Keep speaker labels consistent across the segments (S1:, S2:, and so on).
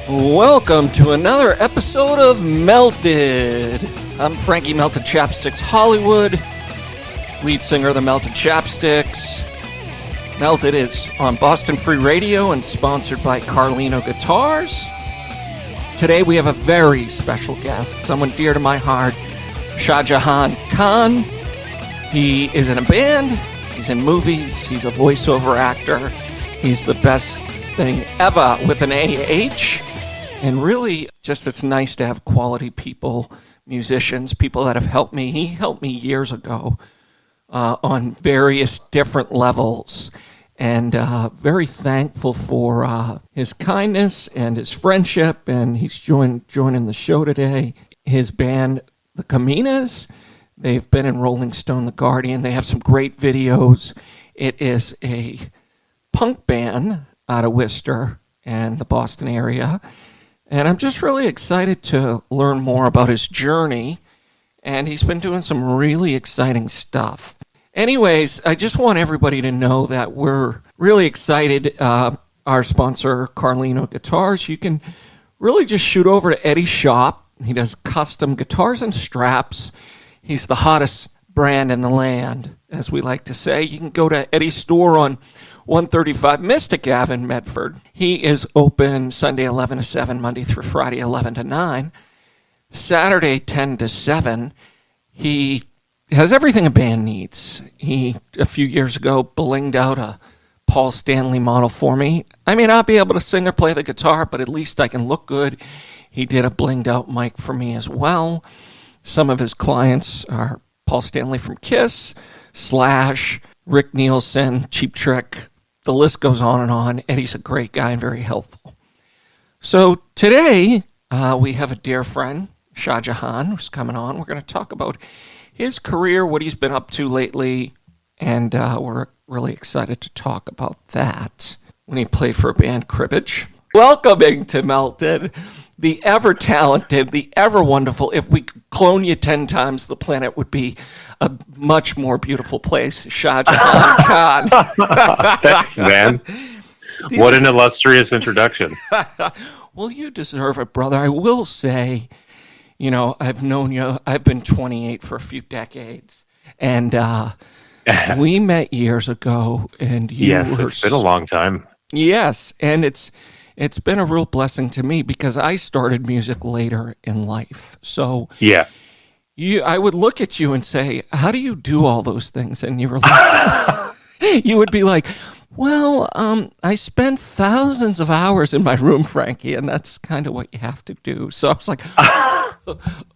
S1: Welcome to another episode of Melted. I'm Frankie Melted Chapsticks Hollywood, lead singer of the Melted Chapsticks. Melted is on Boston Free Radio and sponsored by Carlino Guitars. Today we have a very special guest, someone dear to my heart, Shahjehan Khan. He is in a band, he's in movies, he's a voiceover actor, he's the best thing ever with an AH. And really, just it's nice to have quality people, musicians, people that have helped me. He helped me years ago on various different levels. And very thankful for his kindness and his friendship. And he's joining the show today. His band, the Kominas, they've been in RollingStone, The Guardian. They have some great videos. It is a punk band out of Worcester and the Boston area. And I'm just really excited to learn more about his journey. And he's been doing some really exciting stuff. Anyways, I just want everybody to know that we're really excited. Our sponsor, Carlino Guitars, you can really just shoot over to Eddie's shop. He does custom guitars and straps. He's the hottest brand in the land, as we like to say. You can go to Eddie's store on 135 Mystic Ave in Medford. He is open Sunday 11 to 7, Monday through Friday 11 to 9, Saturday 10 to 7. He has everything a band needs. He, a few years ago, blinged out a Paul Stanley model for me. I may not be able to sing or play the guitar, but at least I can look good. He did a blinged out mic for me as well. Some of his clients are Paul Stanley from Kiss, Slash, Rick Nielsen, Cheap Trick. The list goes on and on. Eddie's a great guy and very helpful. So today, we have a dear friend, Shahjehan, who's coming on. We're going to talk about his career, what he's been up to lately, and we're really excited to talk about that. When he played for a band, Cribbage. Welcoming to Melted, the ever-talented, the ever-wonderful. If we could clone you 10 times, the planet would be a much more beautiful place. Shahjehan Khan.
S2: Thanks, man. What an illustrious introduction.
S1: Well, you deserve it, brother. I will say, you know, I've known you. I've been 28 for a few decades. And we met years ago. And
S2: it's been a long time.
S1: Yes, and it's been a real blessing to me because I started music later in life. So
S2: yeah.
S1: I would look at you and say, how do you do all those things? And you were like, you would be like, well, I spend thousands of hours in my room, Frankie, and that's kind of what you have to do. So I was like,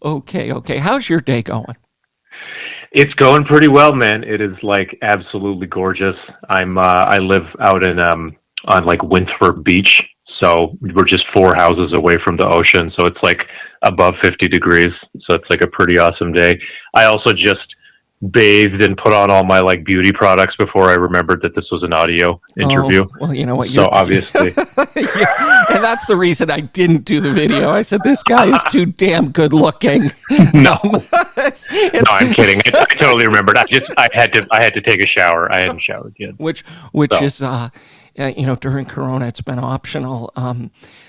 S1: okay. How's your day going?
S2: It's going pretty well, man. It is like absolutely gorgeous. I live out in on like Winthrop Beach, so we're just 4 houses away from the ocean. So it's like above 50 degrees. So it's like a pretty awesome day. I also just bathed and put on all my like beauty products before I remembered that this was an audio interview.
S1: Well, you know what?
S2: So obviously.
S1: Yeah, and that's the reason I didn't do the video. I said, this guy is too damn good looking.
S2: No, no, I'm kidding. I totally remembered. I had to take a shower. I hadn't showered yet.
S1: Which is, during Corona, it's been optional.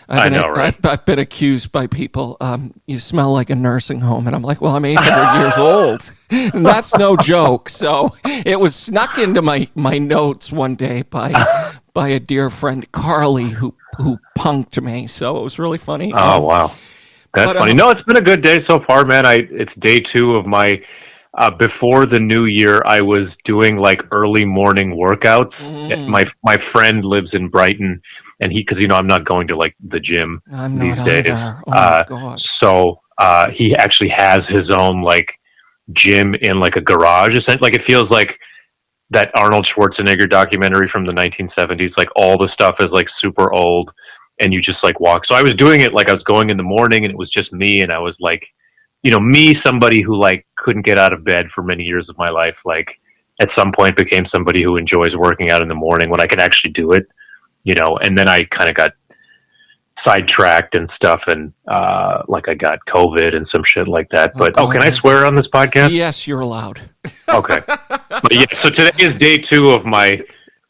S2: I know, right?
S1: I've been accused by people, you smell like a nursing home. And I'm like, well, I'm 800 years old. And that's no joke. So it was snuck into my notes one day by a dear friend, Carly, who punked me. So it was really funny.
S2: Oh, wow. That's funny. No, it's been a good day so far, man. It's day 2 of my... before the new year, I was doing like early morning workouts. My friend lives in Brighton, and because I'm not going to like the gym these days.
S1: Oh my God.
S2: So he actually has his own like gym in like a garage. Like it feels like that Arnold Schwarzenegger documentary from the 1970s. Like all the stuff is like super old, and you just like walk. So I was doing it like I was going in the morning, and it was just me, and I was like, somebody who like couldn't get out of bed for many years of my life, like at some point became somebody who enjoys working out in the morning when I can actually do it, and then I kind of got sidetracked and stuff, and like I got COVID and some shit like that. But can I swear on this podcast?
S1: Yes, you're allowed.
S2: Okay. But yeah, so today is day 2 of my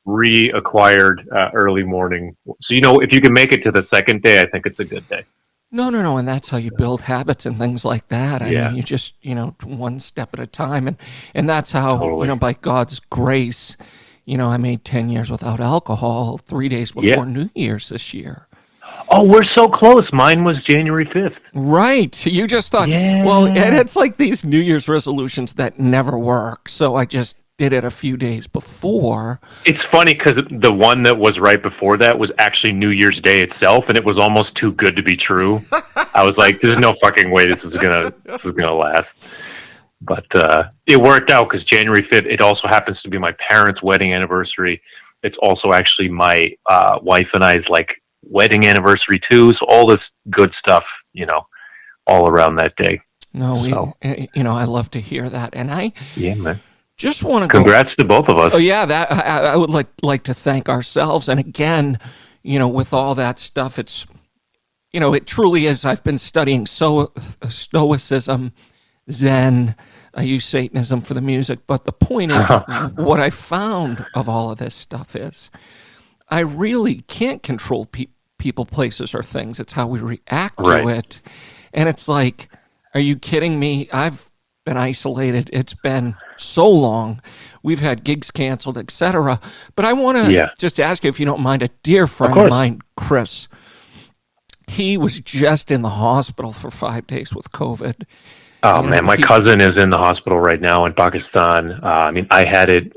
S2: reacquired early morning. So, if you can make it to the second day, I think it's a good day.
S1: No, and that's how you build habits and things like that. I
S2: Yeah.
S1: mean, you just, one step at a time. And that's how,
S2: Totally.
S1: by God's grace, I made 10 years without alcohol 3 days before New Year's this year.
S2: Oh, we're so close. Mine was January 5th.
S1: Right. You just thought, well, and it's like these New Year's resolutions that never work. So I just did it a few days before.
S2: It's funny because the one that was right before that was actually New Year's Day itself, and it was almost too good to be true. I was like, "There's no fucking way this is gonna last." But it worked out because January 5th. It also happens to be my parents' wedding anniversary. It's also actually my wife and I's wedding anniversary too. So all this good stuff, all around that day.
S1: No, I love to hear that, and
S2: man.
S1: Just want to
S2: Congrats to both of us.
S1: Oh yeah, that I would like to thank ourselves. And again, with all that stuff, it's it truly is. I've been studying Stoicism, Zen. I use Satanism for the music, but the point is, what I found of all of this stuff is, I really can't control people, places, or things. It's how we react to it, and it's like, are you kidding me? I've been isolated. It's been so long. We've had gigs canceled, etc. But I want to just ask you, if you don't mind, a dear friend of mine, Chris, he was just in the hospital for 5 days with COVID.
S2: Oh, man, my cousin is in the hospital right now in Pakistan. I had it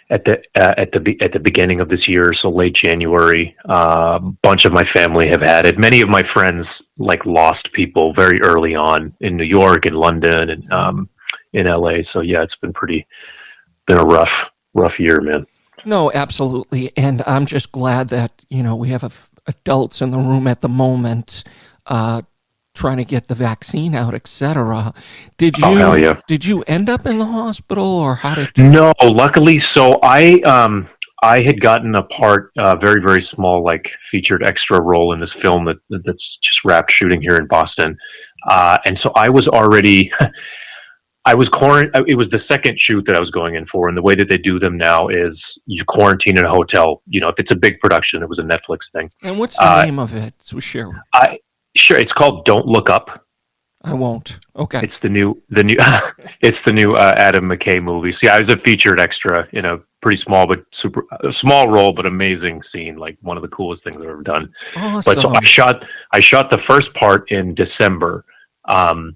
S2: at the beginning of this year, so late January. Bunch of my family have had it. Many of my friends lost people very early on in New York, in London, and in LA. So yeah, it's been a rough year, man.
S1: No, absolutely, and I'm just glad that we have adults in the room at the moment, trying to get the vaccine out, etc. Did you end up in the hospital, or how did?
S2: No, luckily. So I had gotten a part, very, very small, featured extra role in this film that's just wrapped shooting here in Boston. And so I was already, it was the second shoot that I was going in for. And the way that they do them now is you quarantine in a hotel. If it's a big production, it was a Netflix thing.
S1: And what's the name of it? So share.
S2: Sure. It's called Don't Look Up.
S1: I won't. Okay.
S2: It's the new it's the new Adam McKay movie. See, I was a featured extra in a pretty small but super small role, but amazing scene. One of the coolest things I've ever done.
S1: Awesome.
S2: But so I shot the first part in December, and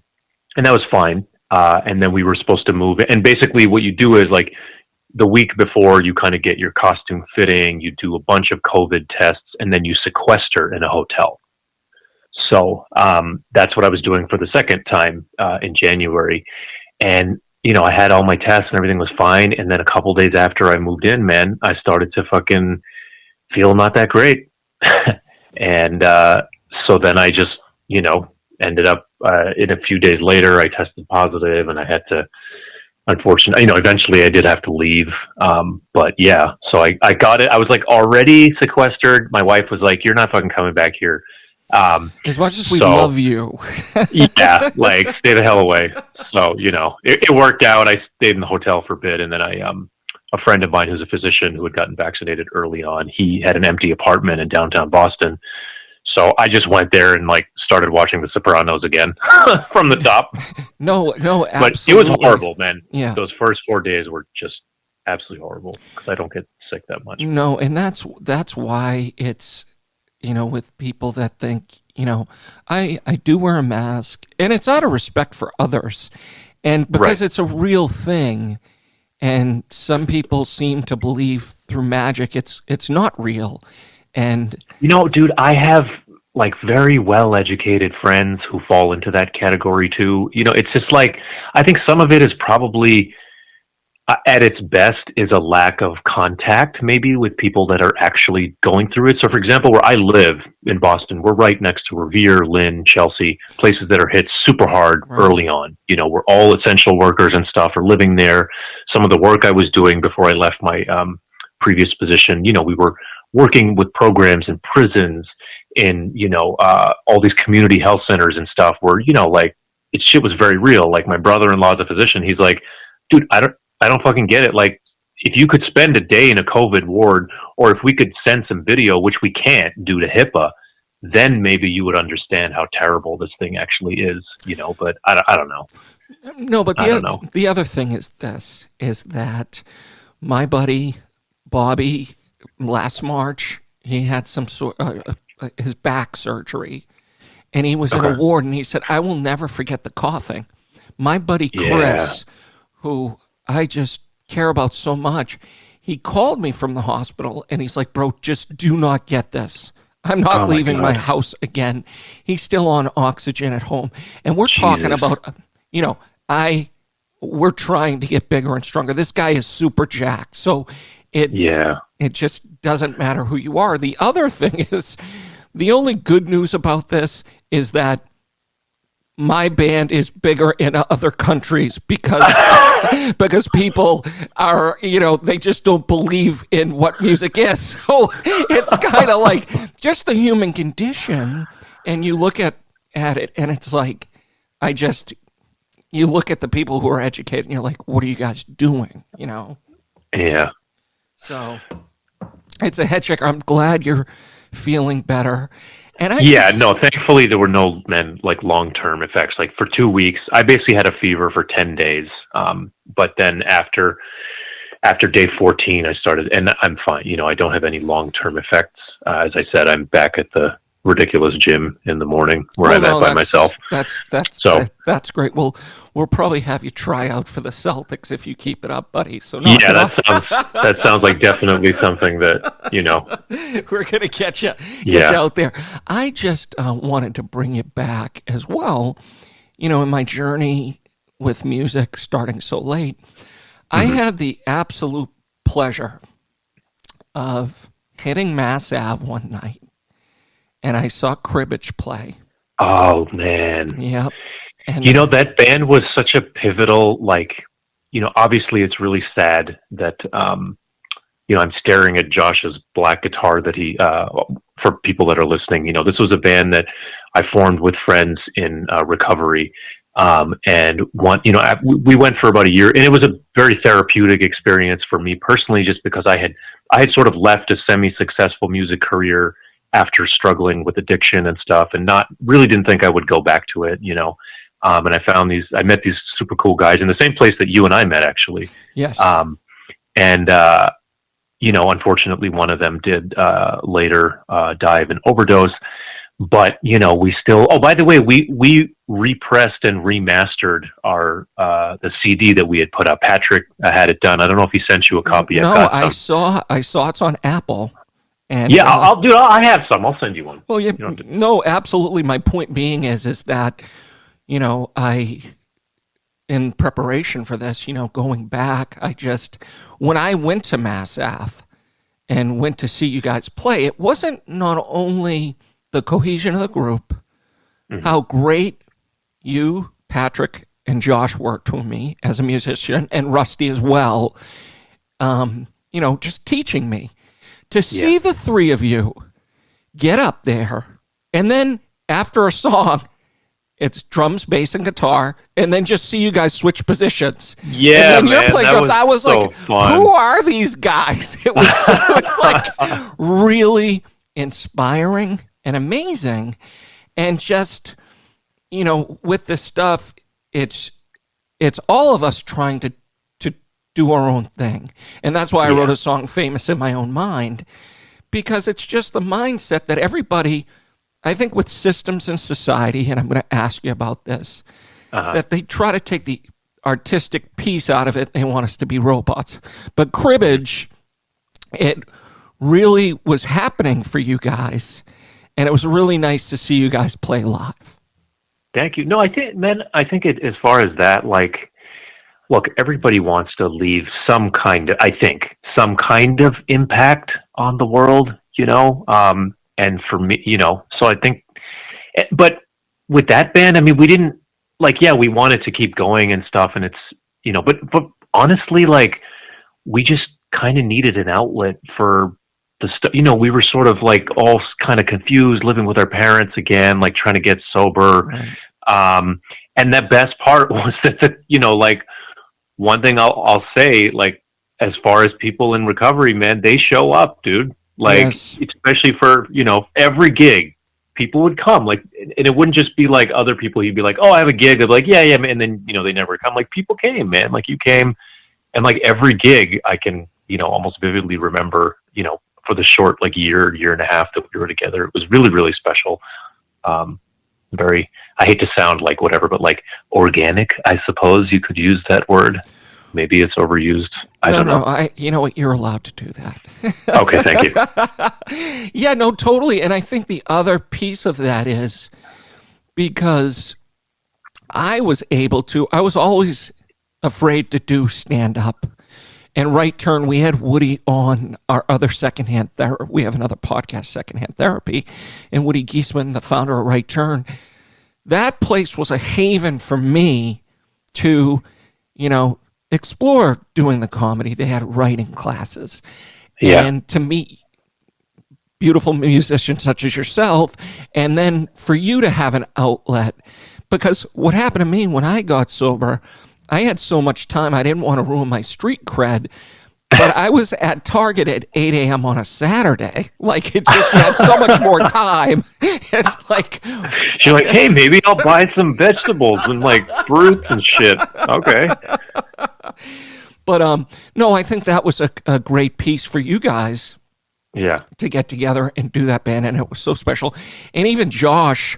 S2: that was fine. And then we were supposed to move. And basically, what you do is the week before, you kind of get your costume fitting, you do a bunch of COVID tests, and then you sequester in a hotel. So that's what I was doing for the second time in January. And, I had all my tests and everything was fine. And then a couple days after I moved in, man, I started to fucking feel not that great. And so then I just, ended up in a few days later, I tested positive and I had to, unfortunately, eventually I did have to leave. But yeah, so I got it. I was already sequestered. My wife was like, "You're not fucking coming back here."
S1: As much as we love you.
S2: Yeah, stay the hell away. So, it worked out. I stayed in the hotel for a bit, and then a friend of mine who's a physician who had gotten vaccinated early on, he had an empty apartment in downtown Boston. So I just went there and started watching The Sopranos again from the top.
S1: No, absolutely.
S2: But it was horrible, man.
S1: Yeah.
S2: Those first 4 days were just absolutely horrible because I don't get sick that much.
S1: No, and that's why it's, with people that think, I do wear a mask, and it's out of respect for others, and because it's a real thing, and some people seem to believe through magic it's not real, and
S2: dude, I have very well-educated friends who fall into that category too. It's just I think some of it is probably at its best is a lack of contact maybe with people that are actually going through it. So for example, where I live in Boston, we're right next to Revere, Lynn, Chelsea, places that are hit super hard early on. We're all essential workers and stuff are living there. Some of the work I was doing before I left my previous position, we were working with programs in prisons, in all these community health centers and stuff where shit was very real. My brother-in-law is a physician. He's like, dude, I don't fucking get it. if you could spend a day in a COVID ward, or if we could send some video, which we can't due to HIPAA, then maybe you would understand how terrible this thing actually is, but I don't know.
S1: No, but the other thing is that my buddy Bobby, last March, he had some sort his back surgery, and he was in a ward, and he said, I will never forget the coughing. My buddy Chris, who I just care about so much, he called me from the hospital, and he's like, bro, just do not get this. I'm not leaving my house again. He's still on oxygen at home. And we're talking about, we're trying to get bigger and stronger. This guy is super jacked. So it just doesn't matter who you are. The other thing is, the only good news about this is that my band is bigger in other countries because people are, they just don't believe in what music is. So it's kind of like just the human condition. And you look at it, and it's like, you look at the people who are educated, and you're like, what are you guys doing?
S2: Yeah.
S1: So it's a head checker. I'm glad you're feeling better. And thankfully there were no long-term effects. Like for 2 weeks, I basically had a fever for 10 days. But then after day 14, I started, and I'm fine. I don't have any long-term effects. As I said, I'm back at the ridiculous gym in the morning where I'm at by myself. That's great. Well, we'll probably have you try out for the Celtics if you keep it up, buddy. So
S2: that sounds like definitely something that
S1: we're gonna get you out there. I just wanted to bring you back as well. In my journey with music, starting so late, I had the absolute pleasure of hitting Mass Ave one night. And I saw Cribbage play.
S2: Oh, man.
S1: Yep. And
S2: that band was such a pivotal, obviously it's really sad that, I'm staring at Josh's black guitar that he, for people that are listening, this was a band that I formed with friends in recovery. And we went for about a year, and it was a very therapeutic experience for me personally, just because I had sort of left a semi-successful music career after struggling with addiction and stuff, and didn't think I would go back to it, and I met these super cool guys in the same place that you and I met, actually.
S1: Yes.
S2: Unfortunately one of them did, later, die of an overdose, but, we still, by the way, we repressed and remastered the CD that we had put up. Patrick had it done. I don't know if he sent you a copy.
S1: No, I saw it's on Apple. And,
S2: I have some. I'll send you one.
S1: Well, no, absolutely. My point being is that, in preparation for this, going back, when I went to Mass Ave and went to see you guys play, it wasn't not only the cohesion of the group, how great you, Patrick, and Josh were to me as a musician, and Rusty as well, just teaching me. To see the three of you get up there, and then after a song, it's drums, bass, and guitar, and then just see you guys switch positions.
S2: Yeah,
S1: and then you're playing drums. I was
S2: so fun.
S1: Who are these guys? It was really inspiring and amazing. And just, with this stuff, it's all of us trying to do our own thing. And that's why I wrote a song, Famous in My Own Mind, because it's just the mindset that everybody, I think with systems in society, and I'm going to ask you about this, that they try to take the artistic piece out of it. They want us to be robots. But Cribbage, it really was happening for you guys. And it was really nice to see you guys play live.
S2: Thank you. No, I think as far as that, look, everybody wants to leave some kind of impact on the world, and for me, so I think, but with that band, we didn't we wanted to keep going and stuff, and it's, but honestly, we just kind of needed an outlet for the stuff, we were sort of all kind of confused, living with our parents again, trying to get sober. Right. And the best part was that, one thing I'll say, as far as people in recovery, man, they show up, dude. Like,
S1: Yes.
S2: especially for, every gig, people would come. Like, and it wouldn't just be like other people. He'd be like, oh, I have a gig. They'd be like, yeah, and then, they never come. Like, people came, man. Like, you came, and like every gig I can, almost vividly remember, for the short, like year and a half that we were together. It was really, really special. Very, I hate to sound like whatever, but like organic, I suppose you could use that word. Maybe it's overused. I don't know.
S1: You know what? You're allowed to do that.
S2: Okay, thank you.
S1: Yeah, no, totally. And I think the other piece of that is because I was always afraid to do stand-up. And Right Turn, we had Woody on our other secondhand therapy. We have another podcast, Secondhand Therapy. And Woody Giesman, the founder of Right Turn, that place was a haven for me to, explore doing the comedy. They had writing classes.
S2: Yeah.
S1: And to meet beautiful musicians such as yourself, and then for you to have an outlet. Because what happened to me when I got sober, I had so much time, I didn't want to ruin my street cred, but I was at Target at 8 a.m. on a Saturday. Like, it just, you had so much more time. It's like...
S2: You're like, hey, maybe I'll buy some vegetables and, like, fruits and shit. Okay.
S1: But, no, I think that was a great piece for you guys.
S2: Yeah.
S1: To get together and do that band, and it was so special. And even Josh,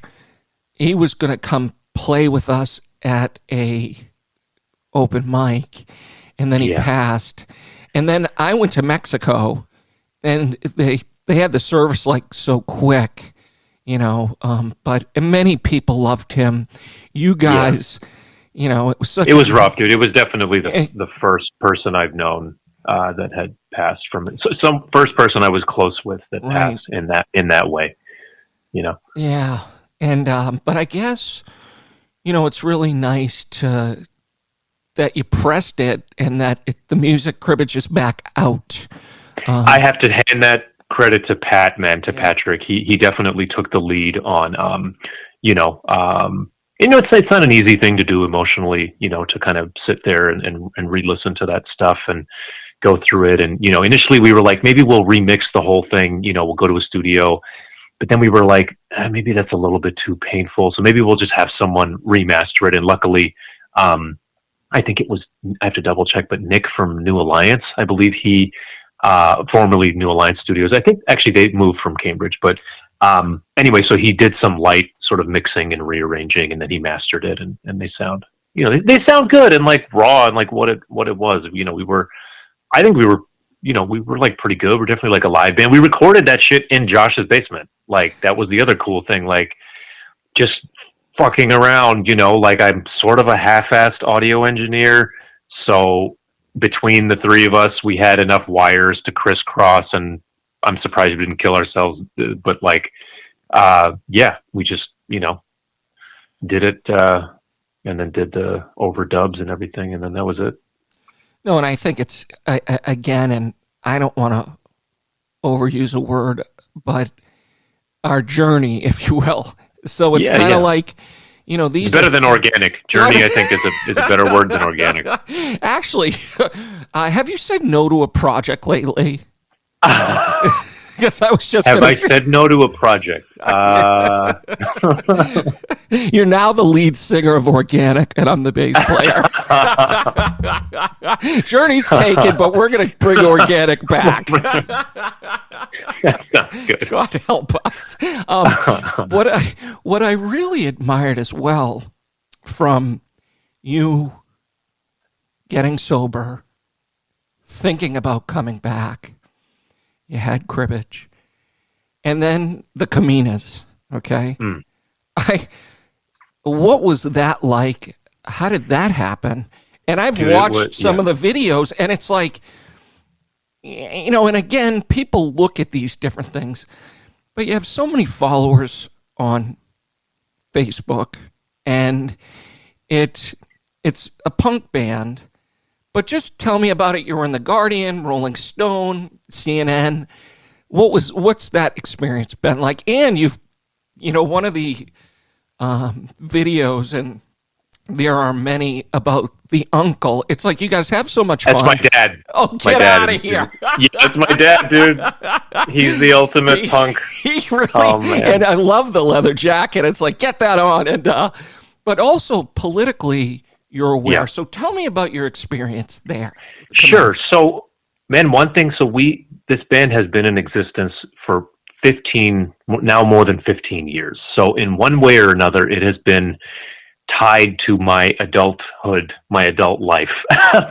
S1: he was going to come play with us at a open mic, and then he passed. And then I went to Mexico, and they had the service like so quick, but many people loved him. You guys, it was such.
S2: It was rough, dude. It was definitely the first person I've known that had passed from it. So some first person I was close with that passed in that way,
S1: Yeah, and but I guess it's really nice that you pressed it and that the music cribbage is back out.
S2: I have to hand that credit to Pat, man, to Patrick. He definitely took the lead on, it's not an easy thing to do emotionally, to kind of sit there and re-listen to that stuff and go through it. And, initially we were like, maybe we'll remix the whole thing, we'll go to a studio. But then we were like, maybe that's a little bit too painful. So maybe we'll just have someone remaster it. And luckily, I think it was, I have to double check, but Nick from New Alliance, I believe he, formerly New Alliance Studios. I think actually they moved from Cambridge, but anyway, so he did some light sort of mixing and rearranging, and then he mastered it, and they sound, they sound good and like raw and like what it was. I think we were like pretty good. We're definitely like a live band. We recorded that shit in Josh's basement. Like, that was the other cool thing. Like, just fucking around, like I'm sort of a half-assed audio engineer. So between the three of us, we had enough wires to crisscross, and I'm surprised we didn't kill ourselves. But like, we just, did it, and then did the overdubs and everything. And then that was it.
S1: No, and I think it's, again, and I don't want to overuse a word, but our journey, if you will. So it's kind of like, these
S2: better than organic. Journey, I think, is a better word than organic.
S1: Actually, have you said no to a project lately? Because I was just.
S2: Have I said no to a project?
S1: You're now the lead singer of Organic, and I'm the bass player. Journey's taken, but we're going to bring Organic back.
S2: That's good.
S1: God help us. What I really admired as well from you getting sober, thinking about coming back. You had cribbage. And then the Kominas, okay? What was that like? How did that happen? And I've watched some of the videos, and it's like, and again, people look at these different things, but you have so many followers on Facebook, and it's a punk band. But just tell me about it. You were in The Guardian, Rolling Stone, CNN. What's that experience been like? And you've, one of the videos, and there are many about the uncle. It's like you guys have so much fun.
S2: That's my dad.
S1: Oh, get out of here.
S2: Yeah, that's my dad, dude. He's the ultimate punk.
S1: He really,
S2: Oh, man.
S1: and I love the leather jacket. It's like, get that on. And but also politically, you're aware.
S2: Yeah.
S1: So tell me about your experience there.
S2: Sure. So, man, one thing, this band has been in existence for more than 15 years. So in one way or another, it has been tied to my adulthood, my adult life,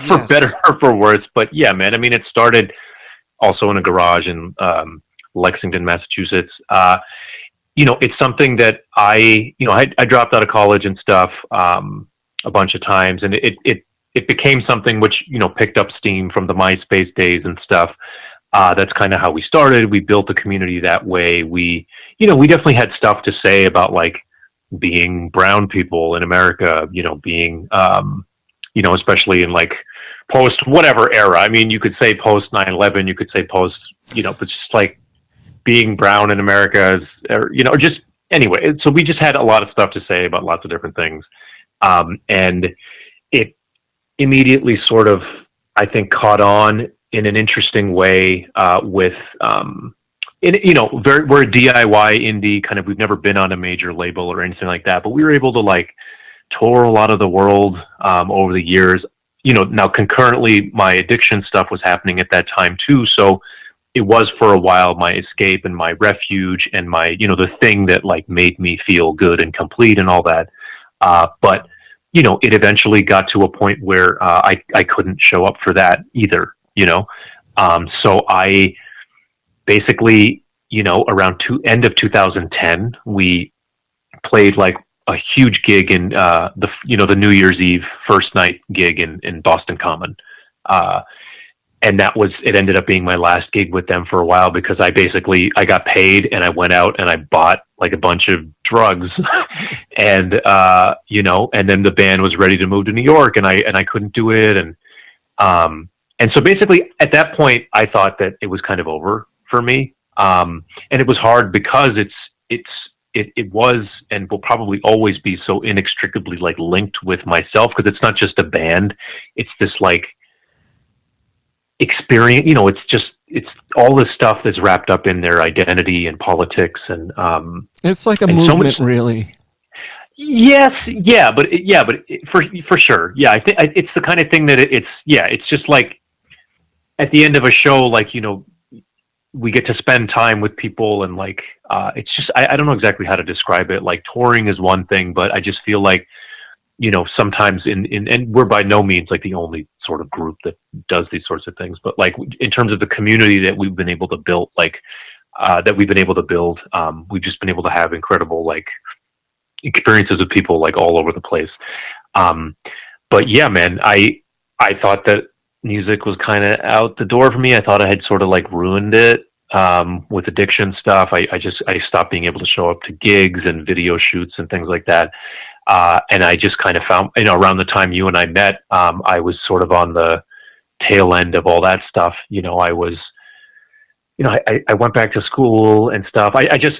S2: for better or for worse. But yeah, man, I mean, it started also in a garage in Lexington, Massachusetts. It's something that I dropped out of college and stuff a bunch of times, and it became something which, picked up steam from the MySpace days and stuff. That's kind of how we started. We built the community that way. We definitely had stuff to say about like being brown people in America, being, especially in like post whatever era. I mean, you could say post 9/11, you could say post, but just like being brown in America or just anyway. So we just had a lot of stuff to say about lots of different things. And it immediately sort of, I think, caught on in an interesting way we're a DIY indie kind of. We've never been on a major label or anything like that, but we were able to like tour a lot of the world over the years. Now concurrently, my addiction stuff was happening at that time too, so it was for a while my escape and my refuge and my the thing that like made me feel good and complete and all that. But it eventually got to a point where I couldn't show up for that either. So I basically, around end of 2010, we played like a huge gig in the New Year's Eve first night gig in Boston Common. And it ended up being my last gig with them for a while because I got paid and I went out and I bought like a bunch of drugs and, and then the band was ready to move to New York and I couldn't do it. And so basically at that point I thought that it was kind of over for me. And it was hard because it was and will probably always be so inextricably like linked with myself because it's not just a band. It's this like experience, it's all this stuff that's wrapped up in their identity and politics and
S1: it's like a movement, really.
S2: Yes, but for sure, yeah. I think it's the kind of thing that it's just like at the end of a show, like we get to spend time with people and like it's just I don't know exactly how to describe it. Like touring is one thing, but I just feel like sometimes and we're by no means like the only sort of group that does these sorts of things, but like in terms of the community that we've been able to build, we've just been able to have incredible like experiences with people like all over the place. But yeah, man, I thought that music was kind of out the door for me. I thought I had sort of like ruined it with addiction stuff. I stopped being able to show up to gigs and video shoots and things like that. And I just kind of found, around the time you and I met, I was sort of on the tail end of all that stuff. I was, I went back to school and stuff. I just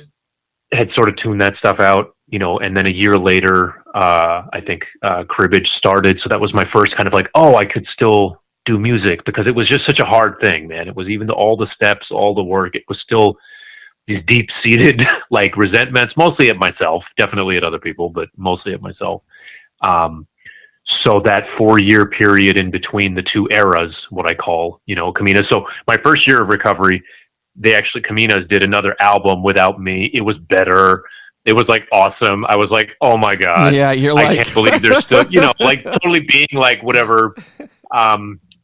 S2: had sort of tuned that stuff out, and then a year later, I think, cribbage started. So that was my first kind of like, oh, I could still do music because it was just such a hard thing, man. It was even all the steps, all the work. It was still these deep-seated like resentments, mostly at myself, definitely at other people, but mostly at myself. So that 4-year period in between the two eras, what I call, Kominas. So my first year of recovery, Kominas did another album without me. It was better. It was like awesome. I was like, oh my God.
S1: Yeah, you're
S2: I can't believe they're still, like totally being like whatever,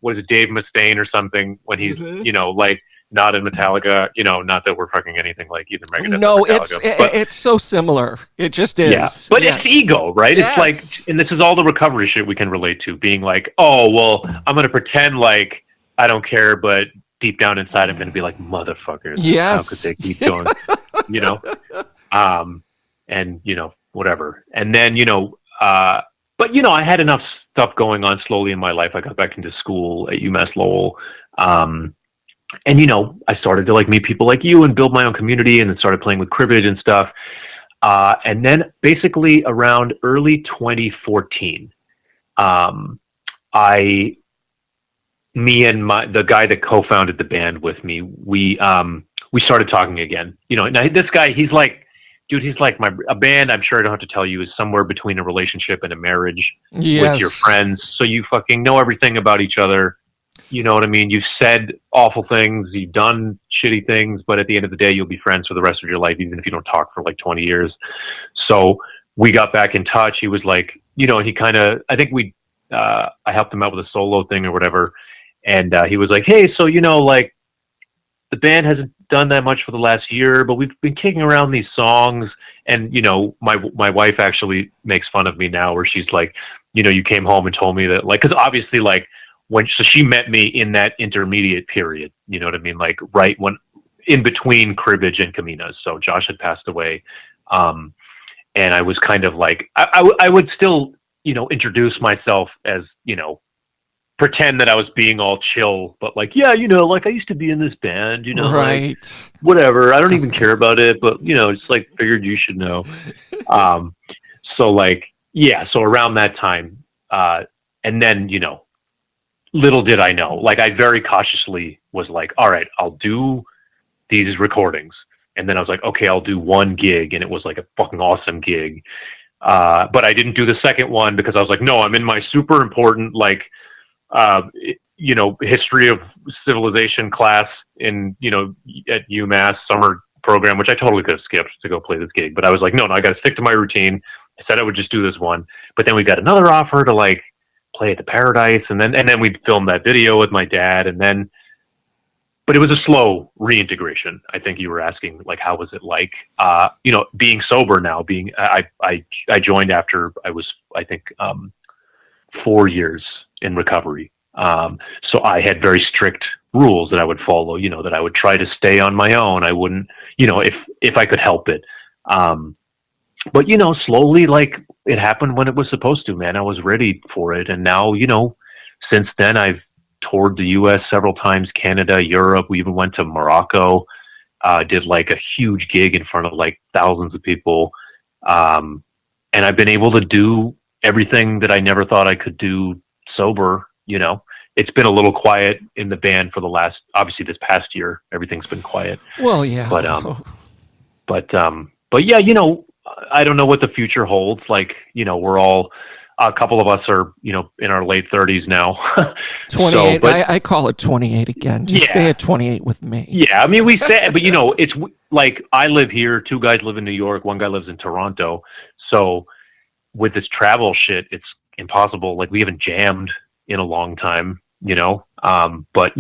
S2: was it Dave Mustaine or something when he's, like, not in Metallica, not that we're fucking anything like either Megadeth or Metallica.
S1: It's so similar. It just is.
S2: Yeah. But it's ego, right? Yes. It's like, and this is all the recovery shit we can relate to, being like, oh, well, I'm going to pretend like I don't care, but deep down inside I'm going to be like, motherfuckers.
S1: Yes.
S2: How could they keep going? And, whatever. And then, but, I had enough stuff going on slowly in my life. I got back into school at UMass Lowell. And, I started to like meet people like you and build my own community and then started playing with cribbage and stuff. And then basically around early 2014, me and the guy that co-founded the band with me, we started talking again. Now this guy, he's like a band. I'm sure I don't have to tell you is somewhere between a relationship and a marriage with your friends. So you fucking know everything about each other. You know what I mean? You've said awful things, you've done shitty things, but at the end of the day, you'll be friends for the rest of your life, even if you don't talk for like 20 years. So we got back in touch. He was like, he kind of, I think I helped him out with a solo thing or whatever. And he was like, hey, so, like the band hasn't done that much for the last year, but we've been kicking around these songs. And, my wife actually makes fun of me now where she's like, you came home and told me that, like, cause obviously like so she met me in that intermediate period, you know what I mean? Like right when in between Cribbage and Kominas. So Josh had passed away. And I was kind of like, I would still, introduce myself as, pretend that I was being all chill, but like, yeah, like I used to be in this band,
S1: right.
S2: Like, whatever. I don't even care about it, but it's like figured you should know. So like, yeah, so around that time, and then, little did I know, like I very cautiously was like, all right, I'll do these recordings. And then I was like, okay, I'll do one gig. And it was like a fucking awesome gig. But I didn't do the second one because I was like, no, I'm in my super important, like, history of civilization class in, at UMass summer program, which I totally could have skipped to go play this gig. But I was like, no, I got to stick to my routine. I said I would just do this one. But then we got another offer to like play at the Paradise. And then we'd film that video with my dad. But it was a slow reintegration. I think you were asking, like, how was it like, being sober now, I joined after I was, I think, 4 years in recovery. So I had very strict rules that I would follow, that I would try to stay on my own. I wouldn't, if I could help it. But, slowly, like, it happened when it was supposed to, man. I was ready for it. And now, since then I've toured the US several times, Canada, Europe. We even went to Morocco, did like a huge gig in front of like thousands of people. And I've been able to do everything that I never thought I could do sober. It's been a little quiet in the band for the last, obviously this past year, everything's been quiet.
S1: Well, yeah.
S2: But yeah, I don't know what the future holds. Like, we're all, a couple of us are, in our late 30s now.
S1: 28. So, I call it 28 again. Just stay at 28 with me.
S2: Yeah, I mean, we say, but it's like I live here. 2 guys live in New York. 1 guy lives in Toronto. So with this travel shit, it's impossible. Like we haven't jammed in a long time, but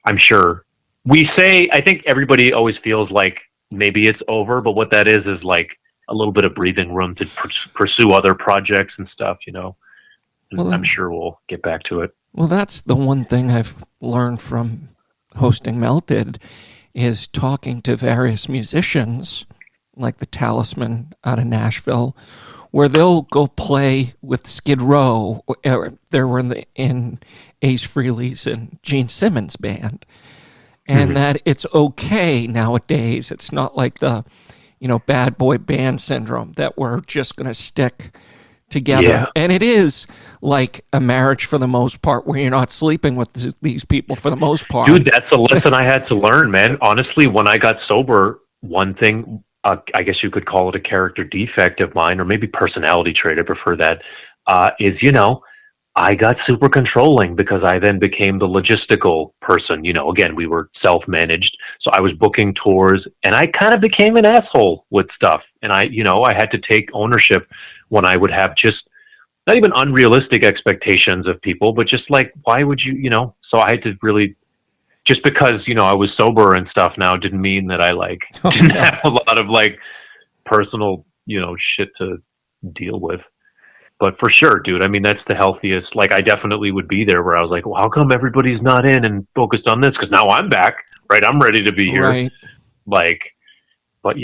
S2: I'm sure I think everybody always feels like maybe it's over, but what that is like a little bit of breathing room to pursue other projects and stuff, Well, I'm sure we'll get back to it.
S1: Well, that's the one thing I've learned from hosting Melted is talking to various musicians like the Talisman out of Nashville, where they'll go play with Skid Row. They were in Ace Frehley's and Gene Simmons band. And that it's okay nowadays. It's not like the bad boy band syndrome that we're just going to stick together. Yeah. And it is like a marriage for the most part where you're not sleeping with these people for the most part.
S2: Dude, that's a lesson I had to learn, man. Honestly, when I got sober, one thing, I guess you could call it a character defect of mine, or maybe personality trait, I prefer that, is, I got super controlling because I then became the logistical person. Again, we were self-managed. So I was booking tours and I kind of became an asshole with stuff. And I had to take ownership when I would have just not even unrealistic expectations of people, but just like, why would you, so I had to really, just because, I was sober and stuff now didn't mean that I didn't have a lot of personal, shit to deal with. But for sure, dude, I mean, that's the healthiest. I definitely would be there where I was like, well, how come everybody's not in and focused on this? Because now I'm back, right? I'm ready to be here.
S1: Right.
S2: But,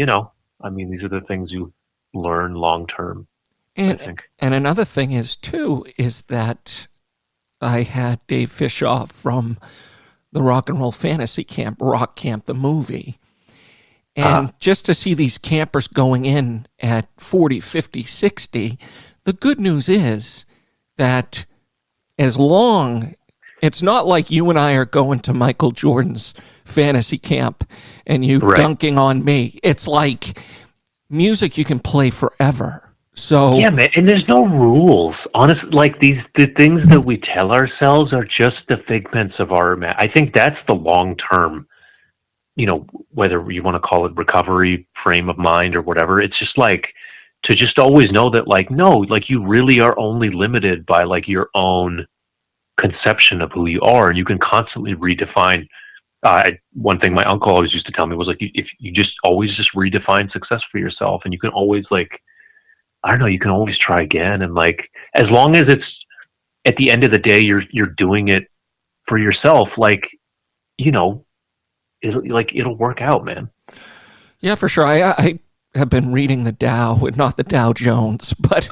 S2: I mean, these are the things you learn long term, I think.
S1: And another thing is that I had Dave Fishoff from the Rock and Roll Fantasy Camp, Rock Camp, the movie. And just to see these campers going in at 40, 50, 60, the good news is that as long, it's not like you and I are going to Michael Jordan's fantasy camp and you dunking on me. It's like music you can play forever. So
S2: yeah, man, and there's no rules. Honestly, like the things that we tell ourselves are just the figments of our I think that's the long term, whether you want to call it recovery frame of mind or whatever. It's just like to just always know that you really are only limited by like your own conception of who you are, and you can constantly redefine. One thing my uncle always used to tell me was like, if you just always just redefine success for yourself, and you can always you can always try again. And like, as long as it's at the end of the day, you're doing it for yourself, it'll work out, man.
S1: Yeah, for sure. I have been reading the Dow, not the Dow Jones, but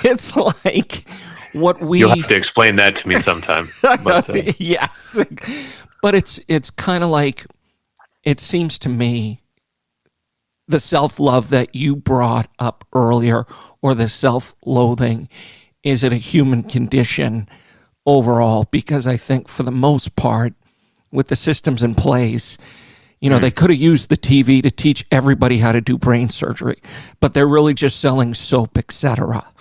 S1: it's like what
S2: you'll have to explain that to me sometime. But,
S1: yes. But it's kind of like, it seems to me, the self-love that you brought up earlier, or the self-loathing, is it a human condition overall? Because I think for the most part, with the systems in place, they could have used the TV to teach everybody how to do brain surgery, but they're really just selling soap, etc.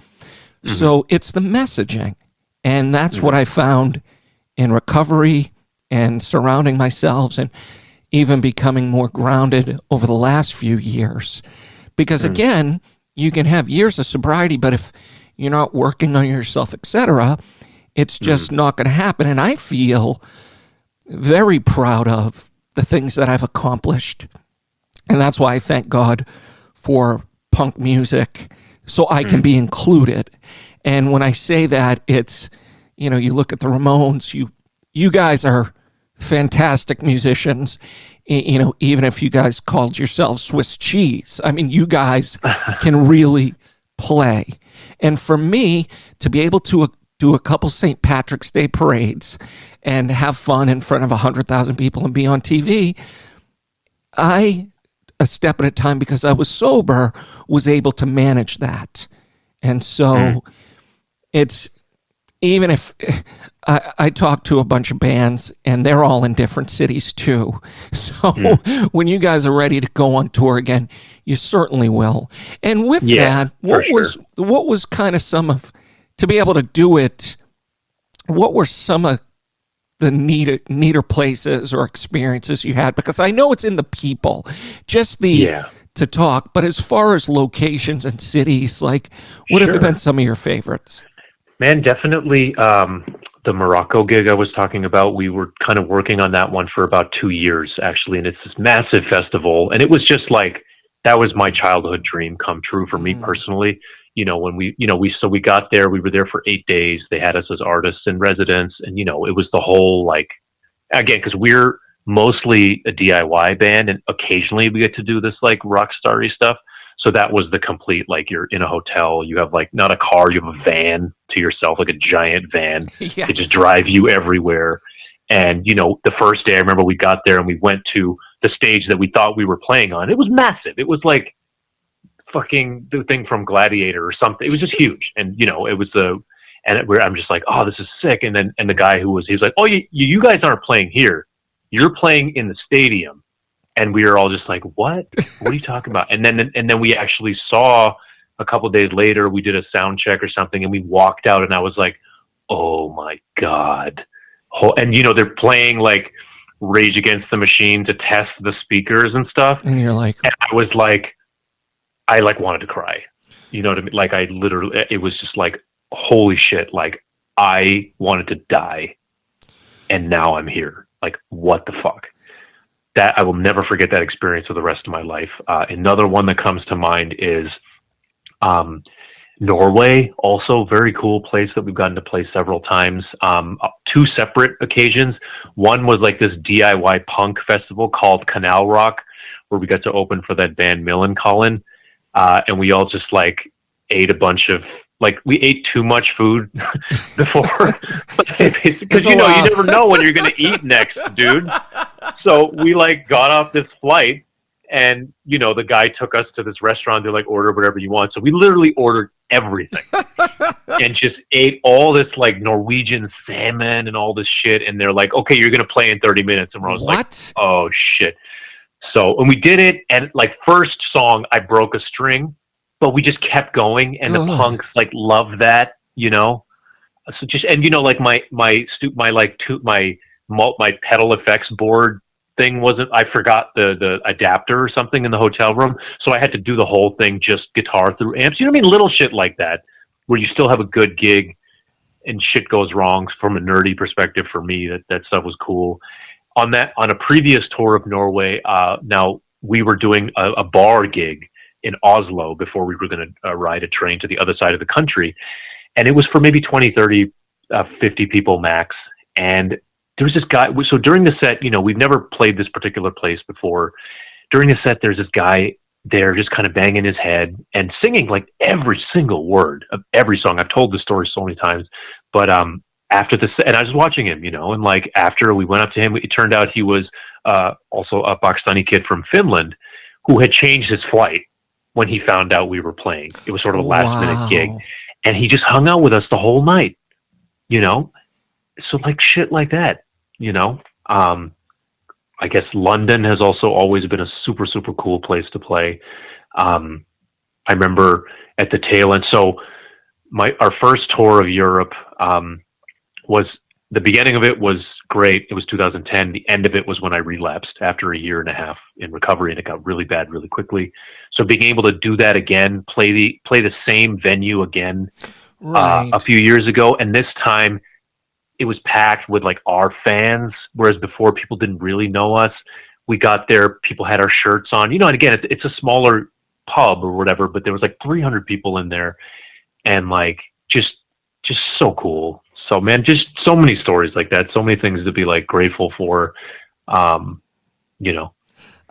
S1: So it's the messaging. And that's what I found in recovery and surrounding myself and even becoming more grounded over the last few years. Because again, you can have years of sobriety, but if you're not working on yourself, etc., it's just not going to happen. And I feel very proud of the things that I've accomplished. And that's why I thank God for punk music, so I can be included. And when I say that, it's, you look at the Ramones, you guys are fantastic musicians, even if you guys called yourselves Swiss cheese. I mean, you guys can really play. And for me to be able to do a couple St. Patrick's Day parades and have fun in front of 100,000 people and be on TV, a step at a time, because I was sober, was able to manage that. And so it's, even if I talk to a bunch of bands and they're all in different cities too. So when you guys are ready to go on tour again, you certainly will. And with that, what was kind of to be able to do it, what were some of the neater places or experiences you had? Because I know it's in the people, just to talk, but as far as locations and cities, what have been some of your favorites?
S2: Man, definitely the Morocco gig I was talking about. We were kind of working on that one for about 2 years, actually, and it's this massive festival. And it was just that was my childhood dream come true for me personally. When we got there, we were there for 8 days. They had us as artists in residence, and it was the whole again, because we're mostly a DIY band, and occasionally we get to do this rock starry stuff. So that was the complete, you're in a hotel, you have not a car, you have a van to yourself, a giant van.
S1: Yes.
S2: They just drive you everywhere. And, the first day I remember we got there and we went to the stage that we thought we were playing on. It was massive. It was fucking the thing from Gladiator or something. It was just huge. And, it was I'm just oh, this is sick. And then, the guy he's like, oh, you guys aren't playing here. You're playing in the stadium. And we were all just what? What are you talking about? And then we actually saw a couple of days later, we did a sound check or something, and we walked out, and I was like, oh my God. And, they're playing Rage Against the Machine to test the speakers and stuff.
S1: And you're like,
S2: and I was I wanted to cry. You know what I mean? I literally, it was just holy shit. I wanted to die. And now I'm here. What the fuck? That I will never forget that experience for the rest of my life. Another one that comes to mind is Norway, also very cool place that we've gotten to play several times. 2 separate occasions. One was this DIY punk festival called Canal Rock, where we got to open for that band Millencolin. And we all just ate a bunch of we ate too much food before, because you never know when you're going to eat next, dude. So we got off this flight, And, the guy took us to this restaurant. They're like, order whatever you want. So we literally ordered everything and just ate all this like Norwegian salmon and all this shit. And they're like, okay, you're going to play in 30 minutes. And we're like, oh shit. So, and we did it. And like first song, I broke a string, but we just kept going. And the punks like loved that, So just, and like my pedal effects board thing wasn't, I forgot the adapter or something in the hotel room, so I had to do the whole thing just guitar through amps. You know what I mean? Little shit like that where you still have a good gig and shit goes wrong. From a nerdy perspective, for me, that stuff was cool. On a previous tour of Norway, now we were doing a bar gig in Oslo before we were going to ride a train to the other side of the country, and it was for maybe 20, 30, 50 people max. And there was this guy. So during the set, we've never played this particular place before. During the set, there's this guy there just kind of banging his head and singing like every single word of every song. I've told this story so many times, but after the set, and I was watching him, and like after we went up to him, it turned out he was also a Pakistani kid from Finland who had changed his flight when he found out we were playing. It was sort of a last minute gig, and he just hung out with us the whole night, So like shit like that. I guess London has also always been a super, super cool place to play. I remember at the tail end. So our first tour of Europe, was the beginning of it was great. It was 2010. The end of it was when I relapsed after a year and a half in recovery, and it got really bad really quickly. So being able to do that again, play the same venue again, a few years ago. And this time, it was packed with like our fans, whereas before people didn't really know us. We got there, people had our shirts on, and again, it's a smaller pub or whatever, but there was like 300 people in there, and like just so cool. So man, just so many stories like that, so many things to be like grateful for.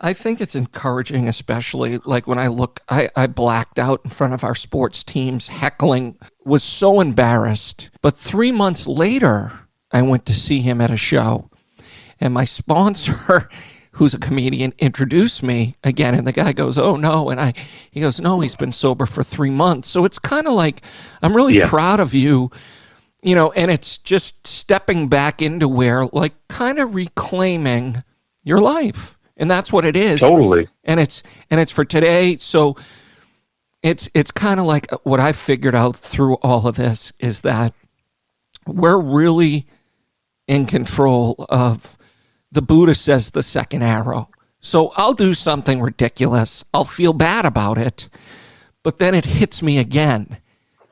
S1: I think it's encouraging, especially like when I blacked out in front of our sports teams heckling, was so embarrassed. But 3 months later, I went to see him at a show, and my sponsor, who's a comedian, introduced me again, and the guy goes, oh no, and he goes, no, he's been sober for 3 months. So it's kind of like, I'm really proud of you, and it's just stepping back into where, like, kind of reclaiming your life. And that's what it is.
S2: Totally.
S1: And it's for today. So it's kind of like what I figured out through all of this is that we're really in control of, the Buddha says, the second arrow. So I'll do something ridiculous. I'll feel bad about it, but then it hits me again.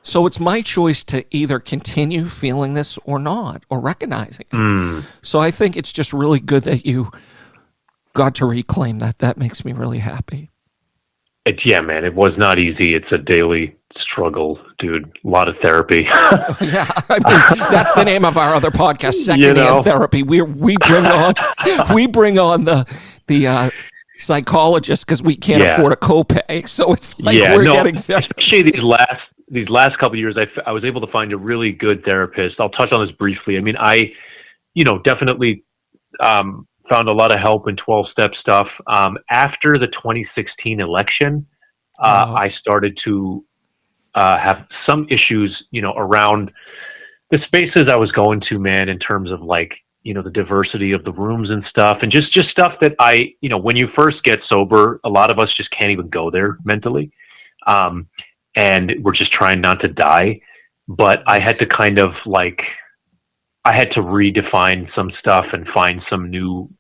S1: So it's my choice to either continue feeling this or not, or recognizing it. So I think it's just really good that you got to reclaim that. That makes me really happy.
S2: Yeah, man, it was not easy. It's a daily struggle, dude. A lot of therapy.
S1: Yeah, I mean, that's the name of our other podcast, Secondhand Therapy. We bring on the psychologist because we can't afford a copay. So it's like getting therapy.
S2: Especially these last couple of years, I was able to find a really good therapist. I'll touch on this briefly. I mean, I definitely found a lot of help in 12-step stuff. After the 2016 election, I started to have some issues, around the spaces I was going to, man, in terms of like, the diversity of the rooms and stuff, and just stuff that when you first get sober, a lot of us just can't even go there mentally. And we're just trying not to die. But I had to kind of like, I had to redefine some stuff and find some new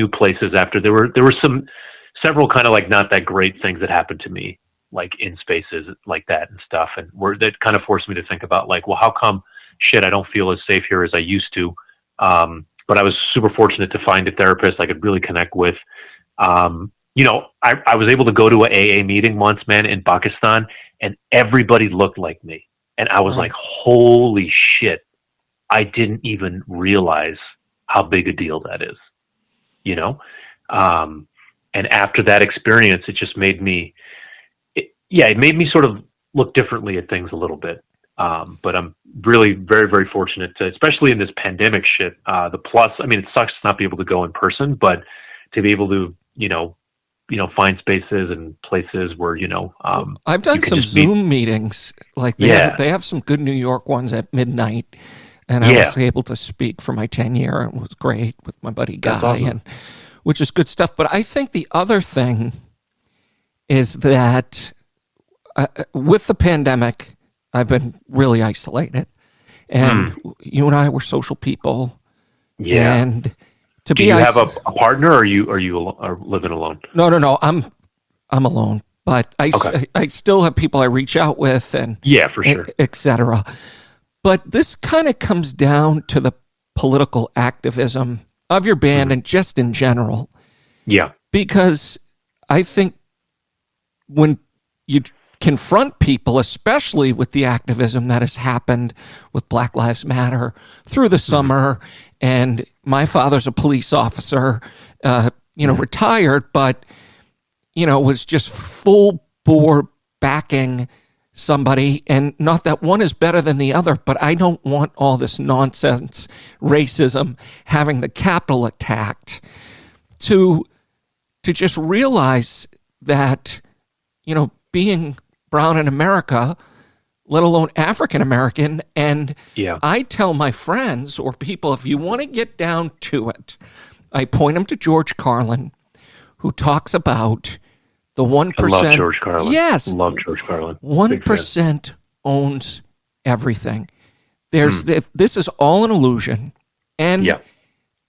S2: places after there were several kind of like not that great things that happened to me, like in spaces like that and stuff. And that kind of forced me to think about like, well, how come I don't feel as safe here as I used to? But I was super fortunate to find a therapist I could really connect with. I was able to go to an AA meeting once, man, in Pakistan, and everybody looked like me. And I was like, holy shit. I didn't even realize how big a deal that is, and after that experience, it just made me, it made me sort of look differently at things a little bit. But I'm really very, very fortunate to, especially in this pandemic shit, the plus, I mean, it sucks to not be able to go in person, but to be able to, find spaces and places where,
S1: I've done some Zoom meetings. Like they have some good New York ones at midnight. And I was able to speak for my 10-year. It was great with my buddy Guy, awesome. Which is good stuff. But I think the other thing is that with the pandemic, I've been really isolated. And you and I were social people.
S2: Yeah.
S1: And to
S2: Do you have a partner, or are you living alone?
S1: No. I'm alone. But I still have people I reach out with, and
S2: for sure,
S1: et cetera. But this kind of comes down to the political activism of your band and just in general.
S2: Yeah.
S1: Because I think when you confront people, especially with the activism that has happened with Black Lives Matter through the summer, and my father's a police officer, retired, but, was just full bore backing somebody, and not that one is better than the other, but I don't want all this nonsense, racism, having the Capitol attacked, to just realize that, being brown in America, let alone African American, and I tell my friends or people, if you want to get down to it, I point them to George Carlin, who talks about the 1%.
S2: I love George Carlin.
S1: Yes.
S2: Love George Carlin.
S1: 1% owns everything. This is all an illusion. And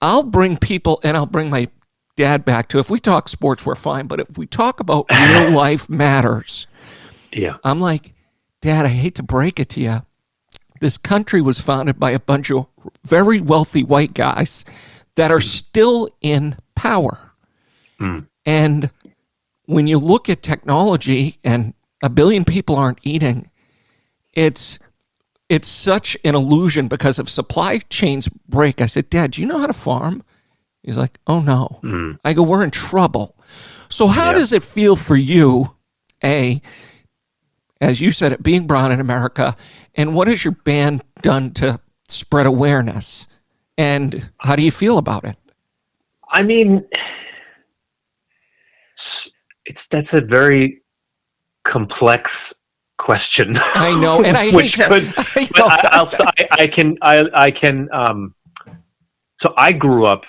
S1: I'll bring people, and I'll bring my dad back to, if we talk sports, we're fine. But if we talk about real life matters, I'm like, Dad, I hate to break it to you. This country was founded by a bunch of very wealthy white guys that are still in power. And when you look at technology and 1 billion people aren't eating, it's such an illusion because if supply chains break. I said, Dad, do you know how to farm? He's like, oh, no. I go, we're in trouble. So how does it feel for you, as you said, it being brown in America, and what has your band done to spread awareness? And how do you feel about it?
S2: I mean, that's a very complex question.
S1: I know, and I hate to.
S2: I can. So I grew up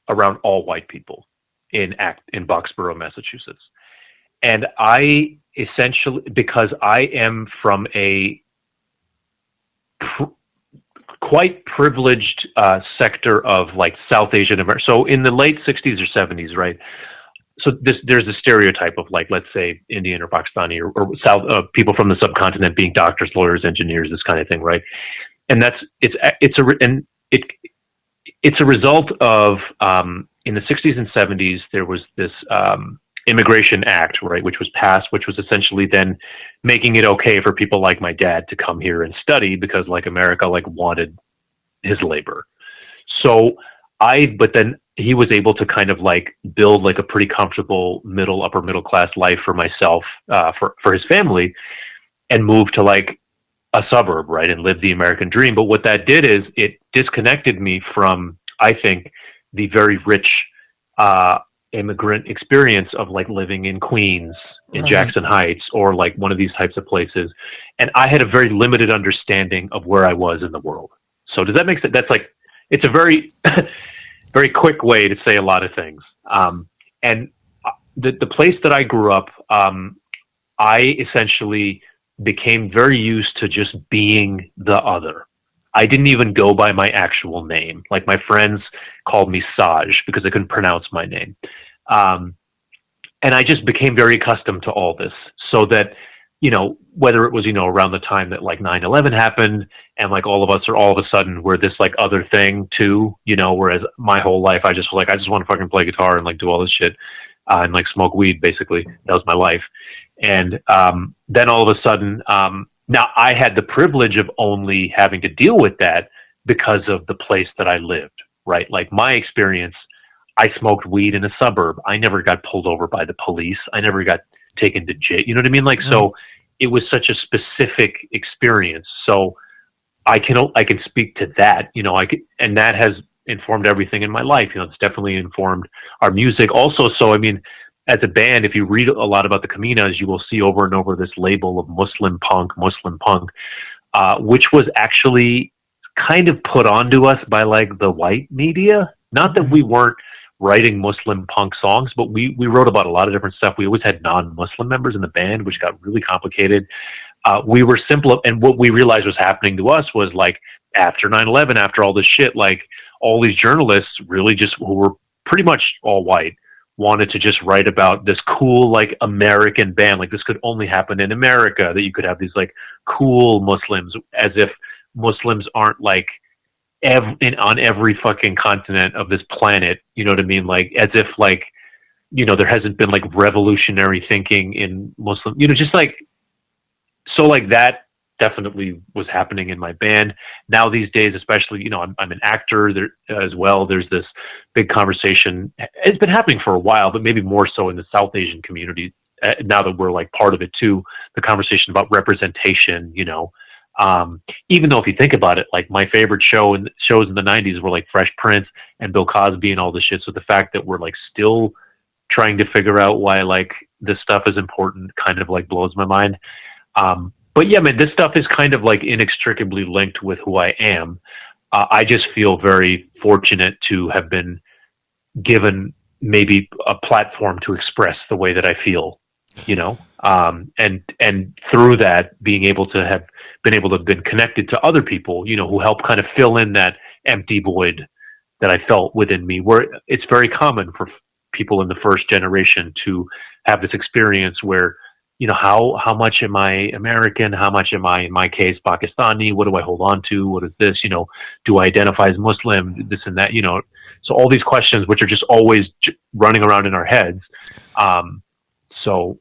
S2: around all white people in Boxborough, Massachusetts, and I essentially, because I am from a quite privileged sector of like South Asian America. So in the late 60s or 70s, right? So there's a stereotype of like, let's say Indian or Pakistani or South people from the subcontinent being doctors, lawyers, engineers, this kind of thing, right? And it's a result of in the 60s and 70s there was this Immigration Act, right, which was passed, which was essentially then making it okay for people like my dad to come here and study because like America like wanted his labor. But then he was able to kind of like build like a pretty comfortable upper middle class life for myself, for his family, and move to like a suburb, right, and live the American dream. But what that did is it disconnected me from, I think, the very rich immigrant experience of like living in Queens, in Jackson Heights, or like one of these types of places. And I had a very limited understanding of where I was in the world. So does that make sense? That's like, it's a very, very quick way to say a lot of things. And the place that I grew up, I essentially became very used to just being the other. I didn't even go by my actual name. Like my friends called me Saj because they couldn't pronounce my name. And I just became very accustomed to all this, so that, whether it was, around the time that like 9/11 happened and like all of us are all of a sudden we're this like other thing too, whereas my whole life I just want to fucking play guitar and like do all this shit and like smoke weed, basically. That was my life. And then all of a sudden, now I had the privilege of only having to deal with that because of the place that I lived, right? Like my experience, I smoked weed in a suburb. I never got pulled over by the police. I never got taken to jail. You know what I mean? Like, so it was such a specific experience. So I can speak to that, and that has informed everything in my life. It's definitely informed our music also. So, I mean, as a band, if you read a lot about the Kominas, you will see over and over this label of Muslim punk, which was actually kind of put onto us by like the white media. Not that we weren't writing Muslim punk songs, but we wrote about a lot of different stuff. We always had non-Muslim members in the band, which got really complicated. We were simple, and what we realized was happening to us was like after 9/11, after all this shit, like all these journalists really just, who were pretty much all white, wanted to just write about this cool like American band. Like this could only happen in America, that you could have these like cool Muslims, as if Muslims aren't like on every fucking continent of this planet. You know what I mean? Like as if like, you know, there hasn't been like revolutionary thinking in Muslim, you know, just like, so like that definitely was happening in my band. Now these days, especially, you know, I'm an actor there as well. There's this big conversation. It's been happening for a while, but maybe more so in the South Asian community. Now that we're like part of it too, the conversation about representation, you know, even though if you think about it, like my favorite shows in the 90s were like Fresh Prince and Bill Cosby and all this shit. So the fact that we're like still trying to figure out why like this stuff is important kind of like blows my mind. But yeah, man, this stuff is kind of like inextricably linked with who I am. I just feel very fortunate to have been given maybe a platform to express the way that I feel, you know, and through that being able to have been connected to other people, you know, who help kind of fill in that empty void that I felt within me, where it's very common for people in the first generation to have this experience where, you know, how much am I American? How much am I, in my case, Pakistani? What do I hold on to? What is this? You know, do I identify as Muslim? This and that, you know. So all these questions, which are just always running around in our heads. So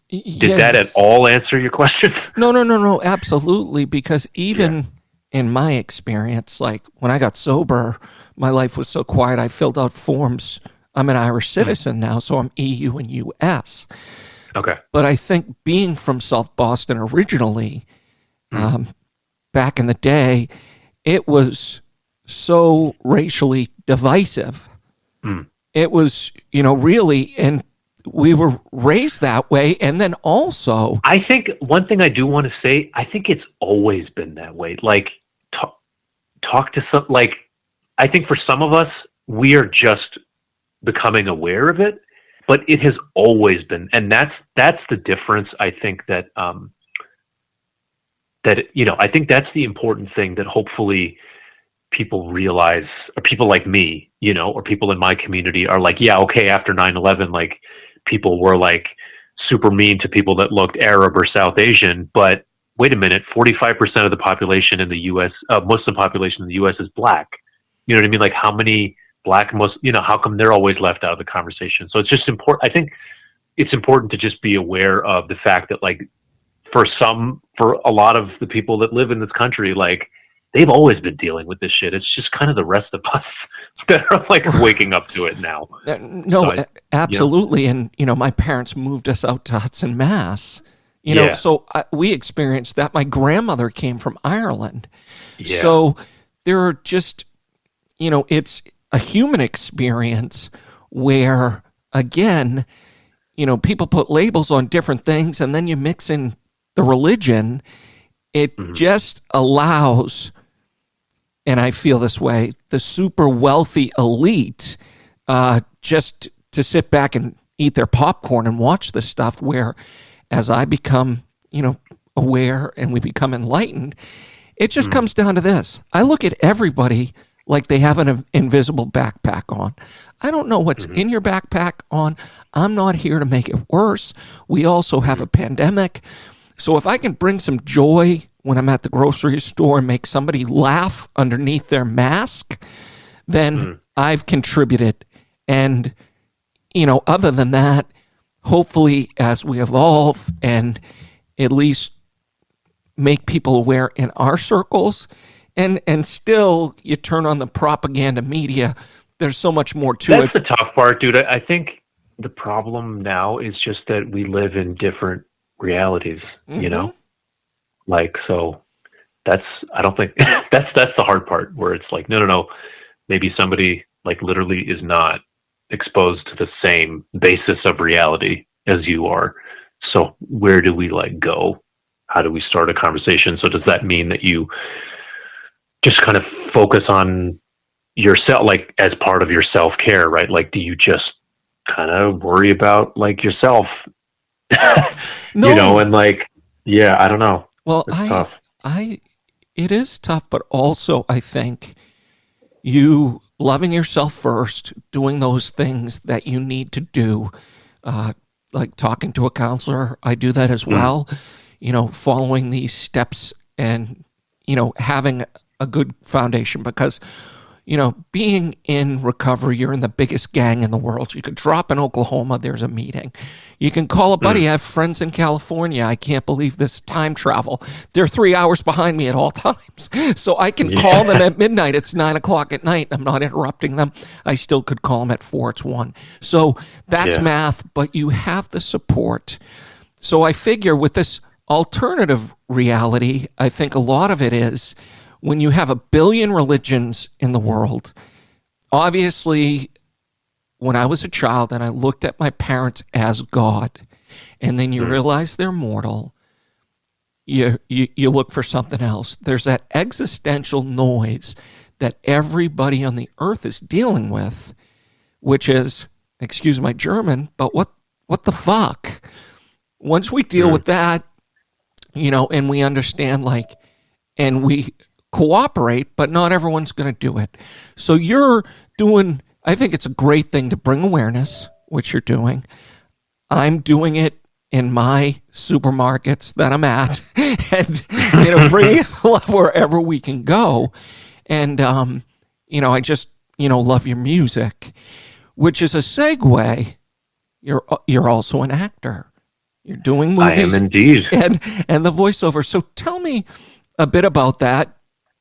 S2: did that at all answer your question?
S1: No, absolutely. Because even in my experience, like when I got sober, my life was so quiet. I filled out forms. I'm an Irish citizen now, so I'm EU and US.
S2: Okay.
S1: But I think being from South Boston originally, back in the day, it was so racially divisive. It was, you know, really, and we were raised that way. And then also,
S2: I think one thing I do want to say, I think it's always been that way. Like, talk to some, like, I think for some of us, we are just becoming aware of it. But it has always been, and that's the difference. I think that you know, I think that's the important thing that hopefully people realize, or people like me, you know, or people in my community are like, yeah, okay, after 9/11, like people were like super mean to people that looked Arab or South Asian, but wait a minute, 45% of the population in the U.S., Muslim population in the U.S. is black. You know what I mean? Like how many Black Muslim, you know, how come they're always left out of the conversation? So it's just important. I think it's important to just be aware of the fact that, like, for a lot of the people that live in this country, like, they've always been dealing with this shit. It's just kind of the rest of us that are like waking up to it now.
S1: No, so absolutely. You know, and, you know, my parents moved us out to Hudson, Mass. You know, so we experienced that. My grandmother came from Ireland. Yeah. So there are just, you know, it's a human experience where, again, you know, people put labels on different things and then you mix in the religion. It just allows, and I feel this way, the super wealthy elite just to sit back and eat their popcorn and watch this stuff, where as I become, you know, aware and we become enlightened, it just comes down to this. I look at everybody like they have an invisible backpack on. I don't know what's in your backpack on. I'm not here to make it worse. We also have a pandemic. So if I can bring some joy when I'm at the grocery store and make somebody laugh underneath their mask, then I've contributed. And, you know, other than that, hopefully as we evolve and at least make people aware in our circles, and still, you turn on the propaganda media, there's so much more to it.
S2: That's the tough part, dude. I think the problem now is just that we live in different realities, you know? Like, so I don't think, that's the hard part, where it's like, no. Maybe somebody, like, literally is not exposed to the same basis of reality as you are. So where do we like go? How do we start a conversation? So does that mean that you just kind of focus on yourself, like as part of your self-care, right? Like, do you just kind of worry about like yourself,
S1: No.
S2: you know, and like, yeah, I don't know.
S1: Well,
S2: It's tough.
S1: it is tough, but also I think you loving yourself first, doing those things that you need to do, like talking to a counselor. I do that as well. You know, following these steps and, you know, having a good foundation, because, you know, being in recovery, you're in the biggest gang in the world. You could drop in Oklahoma, there's a meeting. You can call a buddy. I have friends in California. I can't believe this time travel. They're 3 hours behind me at all times. So I can call them at midnight. It's 9 o'clock at night. I'm not interrupting them. I still could call them at 4. It's 1. So that's math, but you have the support. So I figure with this alternative reality, I think a lot of it is when you have 1 billion religions in the world. Obviously, when I was a child and I looked at my parents as God, and then you realize they're mortal, you look for something else. There's that existential noise that everybody on the earth is dealing with, which is, excuse my German, but what the fuck? Once we deal with that, you know, and we understand, like, and we cooperate, but not everyone's going to do it. So you're doing, I think it's a great thing to bring awareness, which you're doing. I'm doing it in my supermarkets that I'm at, and, you know, bringing love wherever we can go. And, you know, I just, you know, love your music, which is a segue. You're also an actor. You're doing movies.
S2: I am indeed.
S1: And the voiceover. So tell me a bit about that.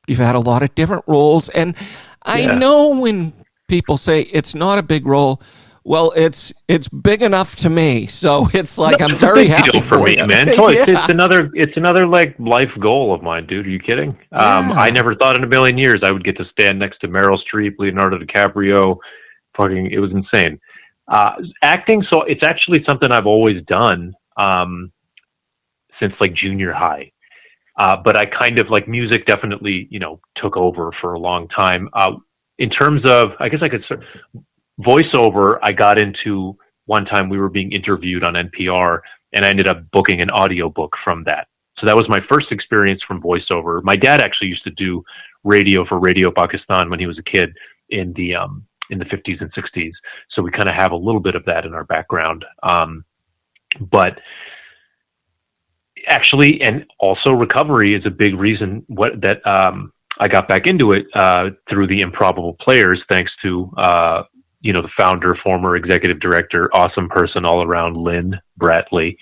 S1: You've had a lot of different roles. And I know when people say it's not a big role, well, it's big enough to me. So it's like, I'm very happy for
S2: me,
S1: you.
S2: man. It's another like life goal of mine, dude. Are you kidding? I never thought in a million years I would get to stand next to Meryl Streep, Leonardo DiCaprio. Fucking, it was insane. Acting, so it's actually something I've always done since like junior high. But I kind of like music definitely, you know, took over for a long time. In terms of, I guess I could start, voiceover, I got into one time we were being interviewed on NPR, and I ended up booking an audiobook from that. So that was my first experience from voiceover. My dad actually used to do radio for Radio Pakistan when he was a kid in the 50s and 60s. So we kind of have a little bit of that in our background. But actually, and also recovery is a big reason that I got back into it through the Improbable Players, thanks to you know, the founder, former executive director, awesome person all around, Lynn Bradley.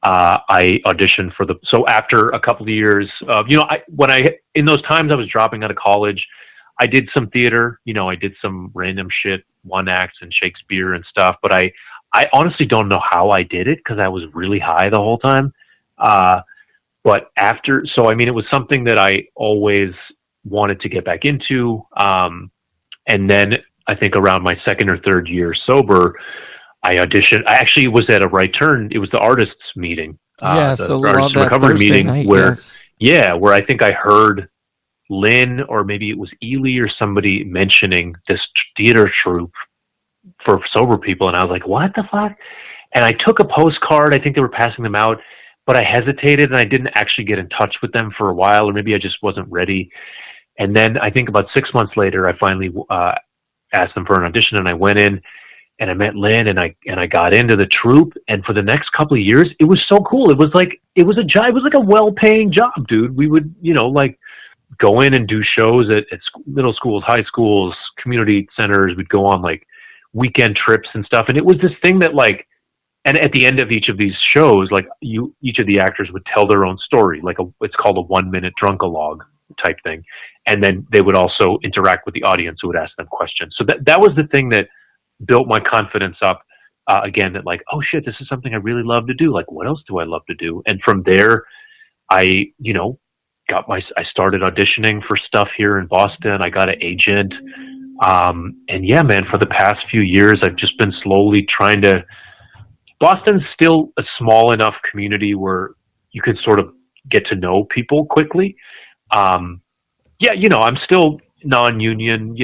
S2: I auditioned for so after a couple of years, you know, in those times I was dropping out of college, I did some theater, you know, I did some random shit, one acts and Shakespeare and stuff, but I honestly don't know how I did it because I was really high the whole time. But after, so I mean, it was something that I always wanted to get back into. And then I think around my second or third year sober, I auditioned. I actually was at a Right Turn. It was the artists meeting,
S1: So
S2: the artists recovery meeting night, where I think I heard Lynn, or maybe it was Ely or somebody mentioning this theater troupe for sober people. And I was like, what the fuck? And I took a postcard. I think they were passing them out, but I hesitated and I didn't actually get in touch with them for a while, or maybe I just wasn't ready. And then I think about 6 months later, I finally asked them for an audition, and I went in and I met Lynn, and I got into the troupe. And for the next couple of years, it was so cool. It was like a job. It was like a well-paying job, dude. We would, you know, like go in and do shows at middle schools, high schools, community centers. We'd go on like weekend trips and stuff. And it was this thing that like, and at the end of each of these shows, like each of the actors would tell their own story. Like it's called a 1-minute drunk-a-log type thing. And then they would also interact with the audience who would ask them questions. So that was the thing that built my confidence up again, that like, oh shit, this is something I really love to do. Like, what else do I love to do? And from there, I started auditioning for stuff here in Boston. I got an agent. And yeah, man, for the past few years, I've just been slowly trying to. Boston's still a small enough community where you can sort of get to know people quickly. Yeah, I'm still non-union.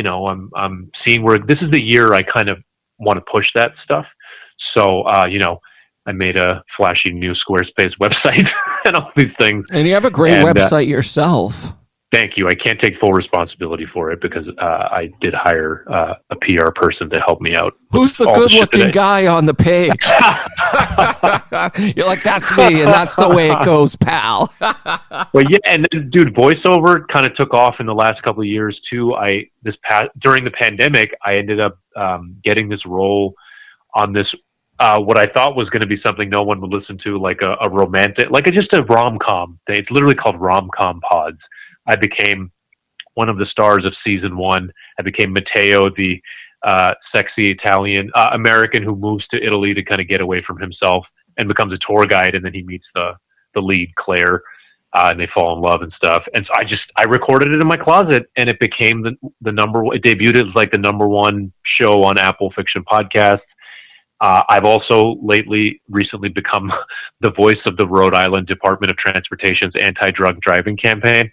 S2: I'm seeing where this is the year I kind of want to push that stuff. So, I made a flashy new Squarespace website and all these things.
S1: And you have a great website yourself.
S2: Thank you. I can't take full responsibility for it because I did hire a PR person to help me out.
S1: Who's the good-looking guy on the page? You're like, that's me, and that's the way it goes, pal.
S2: Well, yeah, and then, dude, voiceover kind of took off in the last couple of years too. During the pandemic, I ended up getting this role on this. What I thought was going to be something no one would listen to, like a romantic, just a rom-com. It's literally called RomComPods. I became one of the stars of season 1. I became Matteo, the sexy Italian American who moves to Italy to kind of get away from himself and becomes a tour guide, and then he meets the lead, Claire, and they fall in love and stuff. And so I recorded it in my closet, and it became the number one. It debuted as like the number 1 show on Apple Fiction Podcasts. I've also recently become the voice of the Rhode Island Department of Transportation's anti-drug driving campaign.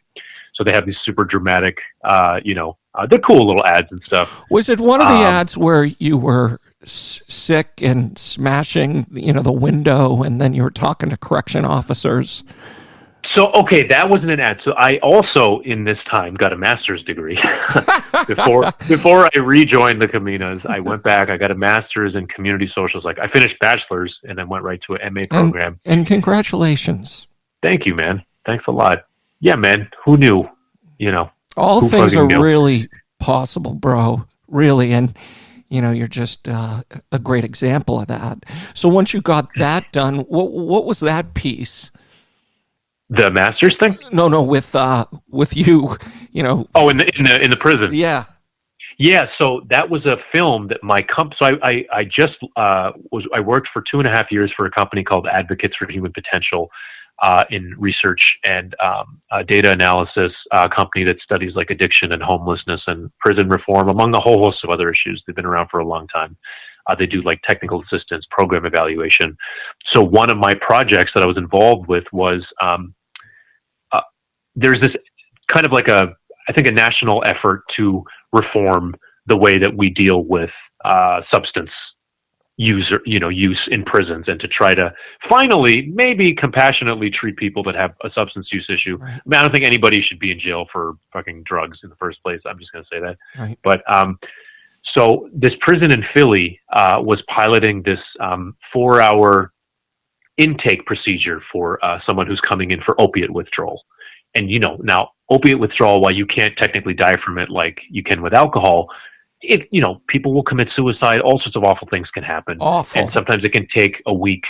S2: So they have these super dramatic, they're cool little ads and stuff.
S1: Was it one of the ads where you were sick and smashing, the window, and then you were talking to correction officers?
S2: So, okay, that wasn't an ad. So I also, in this time, got a master's degree. Before I rejoined the Kominas, I went back. I got a master's in community socials. Like, I finished bachelor's and then went right to an MA program.
S1: And congratulations.
S2: Thank you, man. Thanks a lot. Yeah, man. Who knew?
S1: All things are really possible, bro. Really. And, you're just a great example of that. So once you got that done, what was that piece?
S2: The master's thing?
S1: No, with you,
S2: Oh, in the prison.
S1: Yeah.
S2: Yeah, so that was a film that my company. So I worked for 2.5 years for a company called Advocates for Human Potential, in research and data analysis, company that studies like addiction and homelessness and prison reform, among a whole host of other issues. They've been around for a long time. They do like technical assistance, program evaluation. So one of my projects that I was involved with was there's this kind of like a national effort to reform the way that we deal with substance use in prisons, and to try to finally maybe compassionately treat people that have a substance use issue. Right. I mean, I don't think anybody should be in jail for fucking drugs in the first place. I'm just going to say that.
S1: Right.
S2: But so this prison in Philly was piloting this 4-hour intake procedure for someone who's coming in for opiate withdrawal. And, now opiate withdrawal, while you can't technically die from it like you can with alcohol, people will commit suicide. All sorts of awful things can happen.
S1: Awful.
S2: And sometimes it can take a week.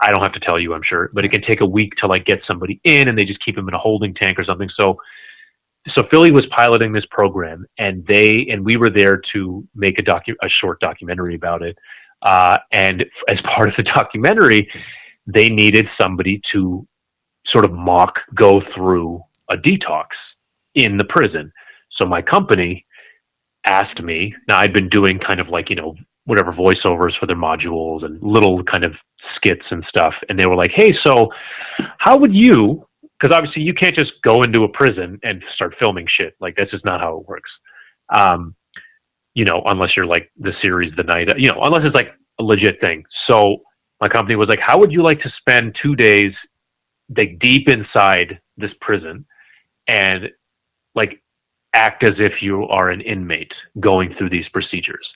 S2: I don't have to tell you, I'm sure, but it can take a week to like get somebody in, and they just keep them in a holding tank or something. So Philly was piloting this program, and we were there to make a short documentary about it. And as part of the documentary, they needed somebody to sort of go through a detox in the prison. So my company asked me. Now I'd been doing kind of like, whatever voiceovers for their modules and little kind of skits and stuff. And they were like, hey, so how would you, because obviously you can't just go into a prison and start filming shit. Like, that's just not how it works. Unless you're like the series, The Night, unless it's like a legit thing. So my company was like, how would you like to spend 2 days like deep inside this prison and like act as if you are an inmate going through these procedures?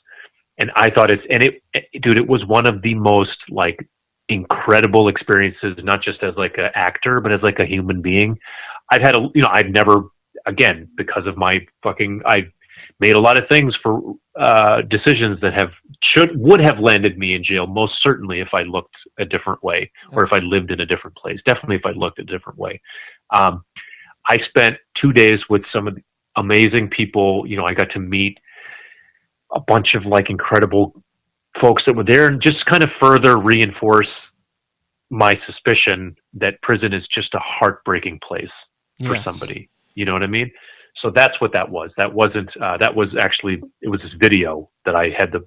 S2: And I thought it was one of the most like incredible experiences, not just as like an actor, but as like a human being. I've never, again, because of I've made a lot of things for decisions that would have landed me in jail, most certainly if I looked a different way, or if I lived in a different place. Definitely if I looked a different way. I spent 2 days with some of the amazing people. I got to meet a bunch of like incredible folks that were there, and just kind of further reinforce my suspicion that prison is just a heartbreaking place for somebody. You know what I mean? So that's what that was. That wasn't. That was actually. It was this video that I had the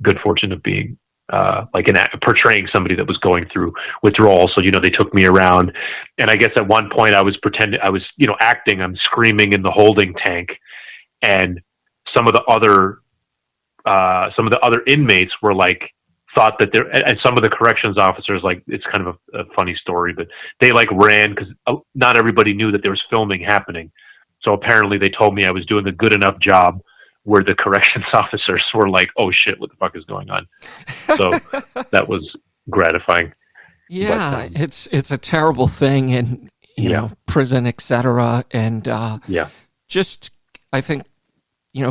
S2: good fortune of being portraying somebody that was going through withdrawal. So they took me around, and I guess at one point I was pretending I was acting. I'm screaming in the holding tank, and some of the other inmates were like thought that and some of the corrections officers, like, it's kind of a funny story, but they like ran because not everybody knew that there was filming happening. So apparently they told me I was doing a good enough job where the corrections officers were like, oh shit, what the fuck is going on? So that was gratifying.
S1: Yeah, but, it's a terrible thing in, prison, etc. And just, I think,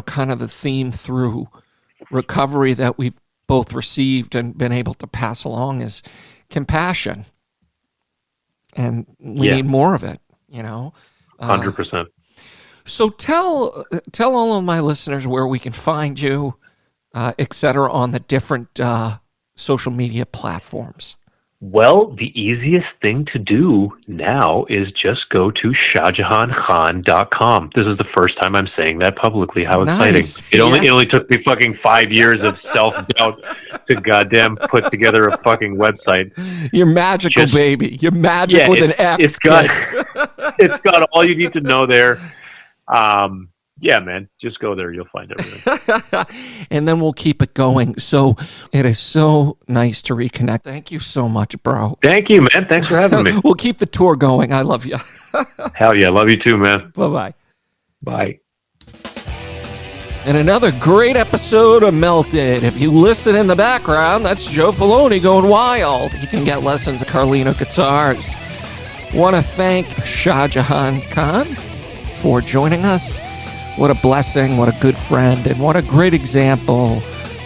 S1: kind of the theme through recovery that we've both received and been able to pass along is compassion. And we need more of it,
S2: 100%.
S1: So tell all of my listeners where we can find you, et cetera, on the different social media platforms.
S2: Well, the easiest thing to do now is just go to shahjehankhan.com. This is the first time I'm saying that publicly. How exciting. It only took me fucking 5 years of self-doubt to goddamn put together a fucking website.
S1: You're magical, baby. You're magic with an X.
S2: It's got all you need to know there. Yeah, man, just go there. You'll find everything.
S1: And then we'll keep it going. So it is so nice to reconnect. Thank you so much, bro.
S2: Thank you, man. Thanks for having me.
S1: We'll keep the tour going. I love you.
S2: Hell yeah. Love you too, man.
S1: Bye-bye.
S2: Bye.
S1: And another great episode of Melted. If you listen in the background, that's Joe Filoni going wild. You can get lessons at Carlino Guitars. Want to thank Shahjehan Khan for joining us. What a blessing, what a good friend, and what a great example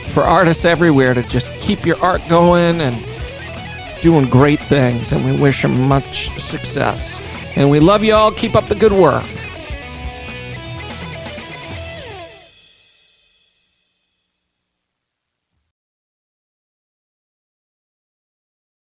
S1: for artists everywhere to just keep your art going and doing great things. And we wish him much success. And we love you all. Keep up the good work.